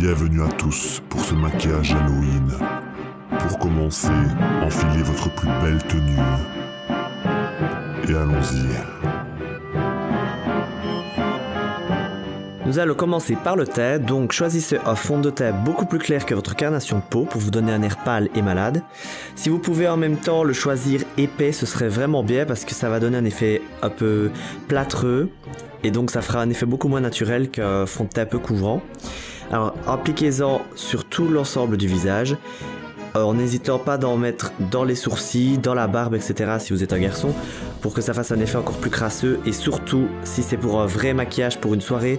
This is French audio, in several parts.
Bienvenue à tous pour ce maquillage Halloween. Pour commencer, enfilez votre plus belle tenue. Et allons-y. Nous allons commencer par le teint, donc choisissez un fond de teint beaucoup plus clair que votre carnation de peau pour vous donner un air pâle et malade. Si vous pouvez en même temps le choisir épais, ce serait vraiment bien parce que ça va donner un effet un peu plâtreux et donc ça fera un effet beaucoup moins naturel qu'un fond de teint peu couvrant. Alors appliquez-en sur tout l'ensemble du visage, en n'hésitant pas d'en mettre dans les sourcils, dans la barbe, etc. si vous êtes un garçon, pour que ça fasse un effet encore plus crasseux. Et surtout, si c'est pour un vrai maquillage pour une soirée,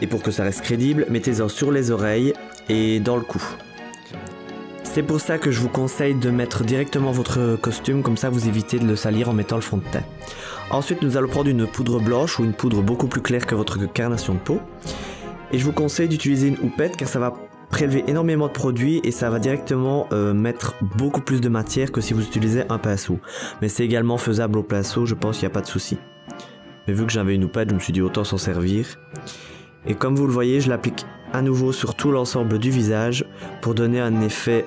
et pour que ça reste crédible, mettez-en sur les oreilles et dans le cou. C'est pour ça que je vous conseille de mettre directement votre costume, comme ça vous évitez de le salir en mettant le fond de teint. Ensuite, nous allons prendre une poudre blanche ou une poudre beaucoup plus claire que votre carnation de peau. Et je vous conseille d'utiliser une houppette car ça va prélever énormément de produits et ça va directement mettre beaucoup plus de matière que si vous utilisez un pinceau. Mais c'est également faisable au pinceau, je pense qu'il n'y a pas de souci. Mais vu que j'avais une houppette, je me suis dit autant s'en servir. Et comme vous le voyez, je l'applique à nouveau sur tout l'ensemble du visage pour donner un effet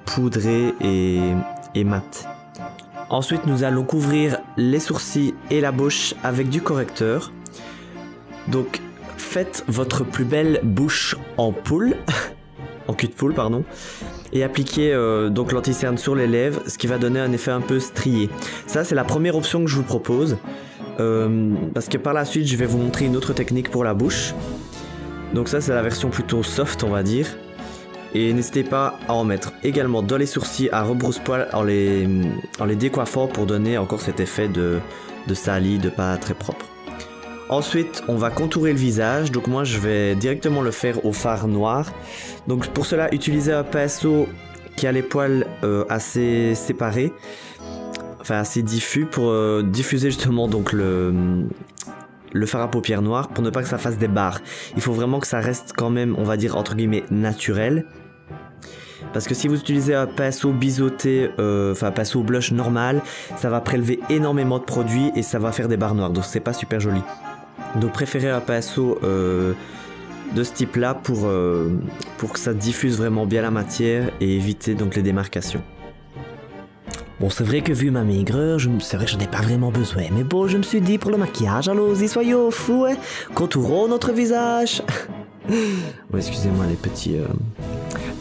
poudré et mat. Ensuite, nous allons couvrir les sourcils et la bouche avec du correcteur. Donc, faites votre plus belle bouche en poule, en cul de poule, pardon, et appliquez donc l'anti-cerne sur les lèvres, ce qui va donner un effet un peu strié. Ça, c'est la première option que je vous propose, parce que par la suite, je vais vous montrer une autre technique pour la bouche. Donc ça, c'est la version plutôt soft, on va dire. Et n'hésitez pas à en mettre également dans les sourcils à rebrousse-poil en les décoiffant pour donner encore cet effet de sali, de pas très propre. Ensuite, on va contourer le visage, donc moi je vais directement le faire au fard noir. Donc pour cela, utilisez un pinceau qui a les poils assez séparés, enfin assez diffus pour diffuser justement donc le fard à paupières noir pour ne pas que ça fasse des barres. Il faut vraiment que ça reste quand même, on va dire entre guillemets, naturel. Parce que si vous utilisez un pinceau biseauté, enfin un pinceau blush normal, ça va prélever énormément de produits et ça va faire des barres noires, donc c'est pas super joli. Donc préférez un pinceau de ce type là pour que ça diffuse vraiment bien la matière et éviter donc les démarcations. Bon, c'est vrai que vu ma maigreur, c'est vrai que j'en ai pas vraiment besoin. Mais bon, je me suis dit pour le maquillage, allons-y, soyons fous, hein. Contourons notre visage. Bon, excusez-moi les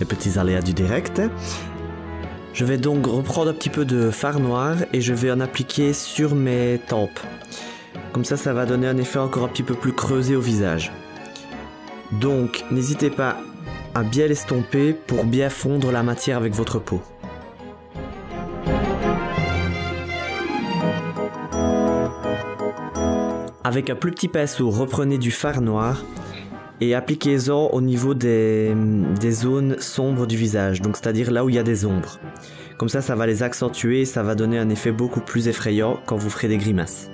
petits aléas du direct. Je vais donc reprendre un petit peu de fard noir et je vais en appliquer sur mes tempes. Comme ça va donner un effet encore un petit peu plus creusé au visage. Donc, n'hésitez pas à bien l'estomper pour bien fondre la matière avec votre peau. Avec un plus petit pinceau, reprenez du fard noir et appliquez-en au niveau des zones sombres du visage, donc c'est-à-dire là où il y a des ombres. Comme ça va les accentuer et ça va donner un effet beaucoup plus effrayant quand vous ferez des grimaces.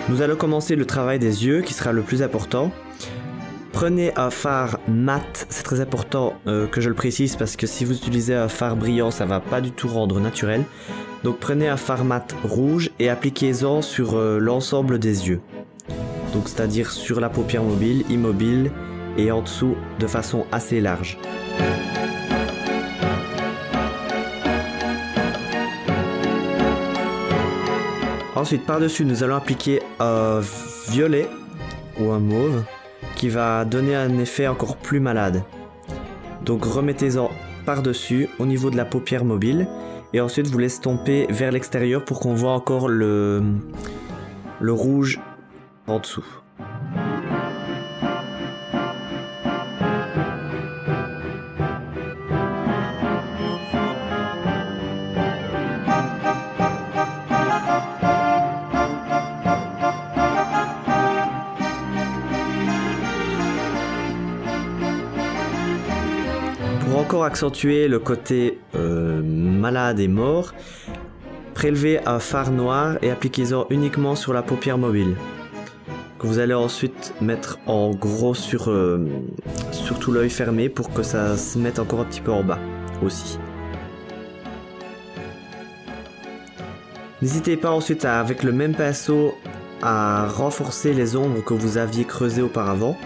Nous allons commencer le travail des yeux qui sera le plus important. Prenez un fard mat, c'est très important que je le précise parce que si vous utilisez un fard brillant, ça va pas du tout rendre naturel. Donc prenez un fard mat rouge et appliquez-en sur l'ensemble des yeux. Donc c'est-à-dire sur la paupière mobile, immobile et en dessous de façon assez large. Ensuite par-dessus nous allons appliquer un violet ou un mauve qui va donner un effet encore plus malade. Donc remettez-en par-dessus au niveau de la paupière mobile et ensuite vous l'estompez vers l'extérieur pour qu'on voit encore le rouge en dessous. Pour encore accentuer le côté malade et mort, prélevez un fard noir et appliquez-en uniquement sur la paupière mobile. Que vous allez ensuite mettre en gros sur tout l'œil fermé pour que ça se mette encore un petit peu en bas aussi. N'hésitez pas ensuite avec le même pinceau à renforcer les ombres que vous aviez creusées auparavant.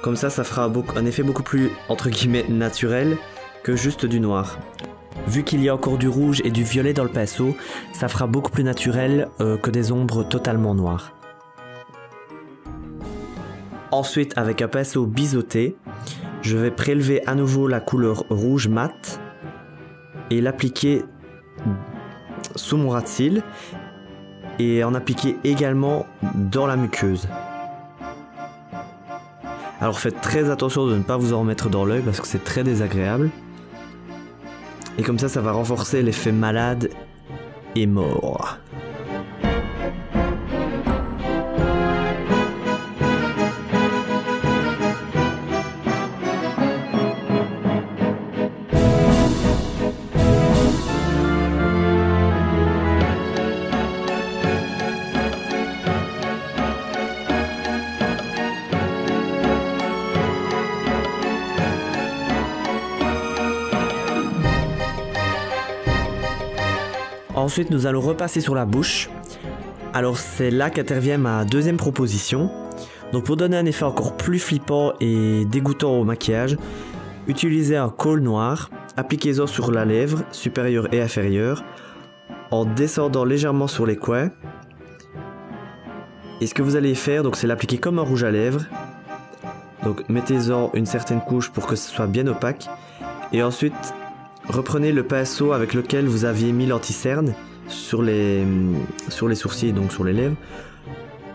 Comme ça fera un effet beaucoup plus, entre guillemets, naturel que juste du noir. Vu qu'il y a encore du rouge et du violet dans le pinceau, ça fera beaucoup plus naturel que des ombres totalement noires. Ensuite, avec un pinceau biseauté, je vais prélever à nouveau la couleur rouge mat et l'appliquer sous mon ras de cils et en appliquer également dans la muqueuse. Alors faites très attention de ne pas vous en remettre dans l'œil parce que c'est très désagréable. Et comme ça va renforcer l'effet malade et mort. Ensuite, nous allons repasser sur la bouche. Alors, c'est là qu'intervient ma deuxième proposition. Donc, pour donner un effet encore plus flippant et dégoûtant au maquillage, utilisez un col noir, appliquez-en sur la lèvre supérieure et inférieure, en descendant légèrement sur les coins. Et ce que vous allez faire, donc, c'est l'appliquer comme un rouge à lèvres. Donc, mettez-en une certaine couche pour que ce soit bien opaque. Et ensuite, reprenez le pinceau avec lequel vous aviez mis l'anti-cerne sur les sourcils, donc sur les lèvres,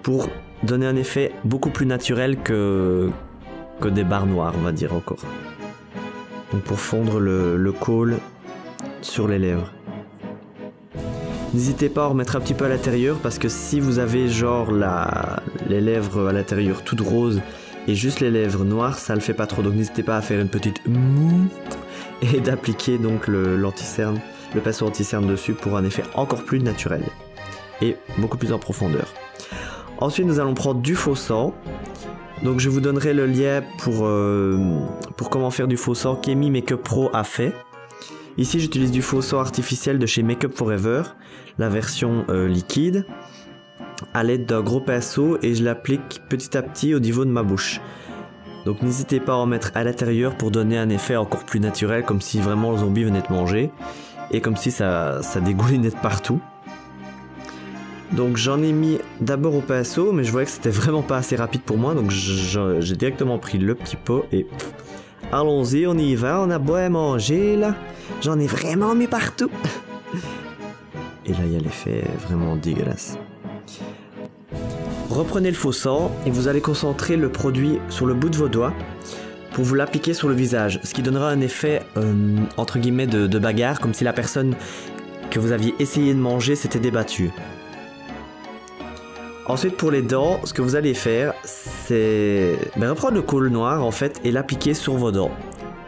pour donner un effet beaucoup plus naturel que des barres noires, on va dire encore. Donc pour fondre le col sur les lèvres. N'hésitez pas à en remettre un petit peu à l'intérieur parce que si vous avez genre les lèvres à l'intérieur toutes roses et juste les lèvres noires, ça le fait pas trop. Donc n'hésitez pas à faire une petite moue et d'appliquer donc le pinceau anti-cerne dessus pour un effet encore plus naturel et beaucoup plus en profondeur. Ensuite, nous allons prendre du faux sang. Donc je vous donnerai le lien pour comment faire du faux sang qu'Amy Makeup Pro a fait. Ici, j'utilise du faux sang artificiel de chez Makeup Forever, la version liquide, à l'aide d'un gros pinceau et je l'applique petit à petit au niveau de ma bouche. Donc n'hésitez pas à en mettre à l'intérieur pour donner un effet encore plus naturel, comme si vraiment le zombie venait de manger, et comme si ça dégoulinait de partout. Donc j'en ai mis d'abord au pinceau, mais je voyais que c'était vraiment pas assez rapide pour moi, donc j'ai directement pris le petit pot et allons-y, on y va, on a beau à manger là, j'en ai vraiment mis partout. Et là il y a l'effet vraiment dégueulasse. Reprenez le faux sang et vous allez concentrer le produit sur le bout de vos doigts pour vous l'appliquer sur le visage, ce qui donnera un effet entre guillemets de bagarre, comme si la personne que vous aviez essayé de manger s'était débattue. Ensuite pour les dents, ce que vous allez faire, c'est reprendre le col noir en fait et l'appliquer sur vos dents.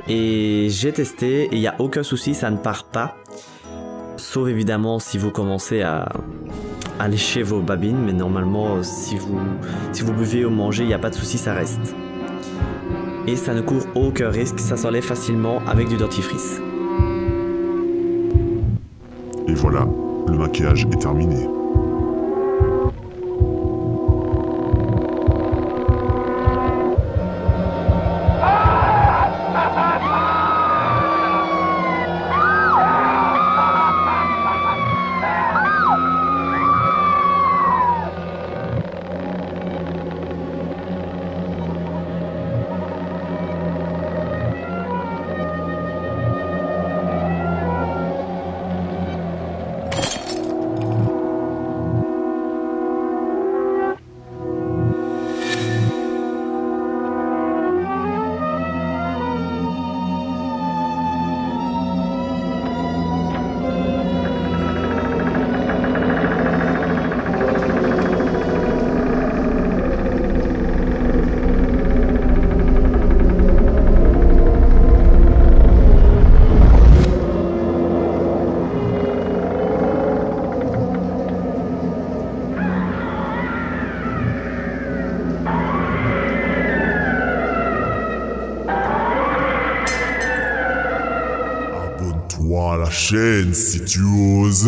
Et j'ai testé et il n'y a aucun souci, ça ne part pas. Sauf évidemment si vous commencez à lécher vos babines, mais normalement si vous buvez ou mangez, il n'y a pas de souci, ça reste. Et ça ne court aucun risque, ça s'enlève facilement avec du dentifrice. Et voilà, le maquillage est terminé. Abonne-toi à la chaîne si tu oses.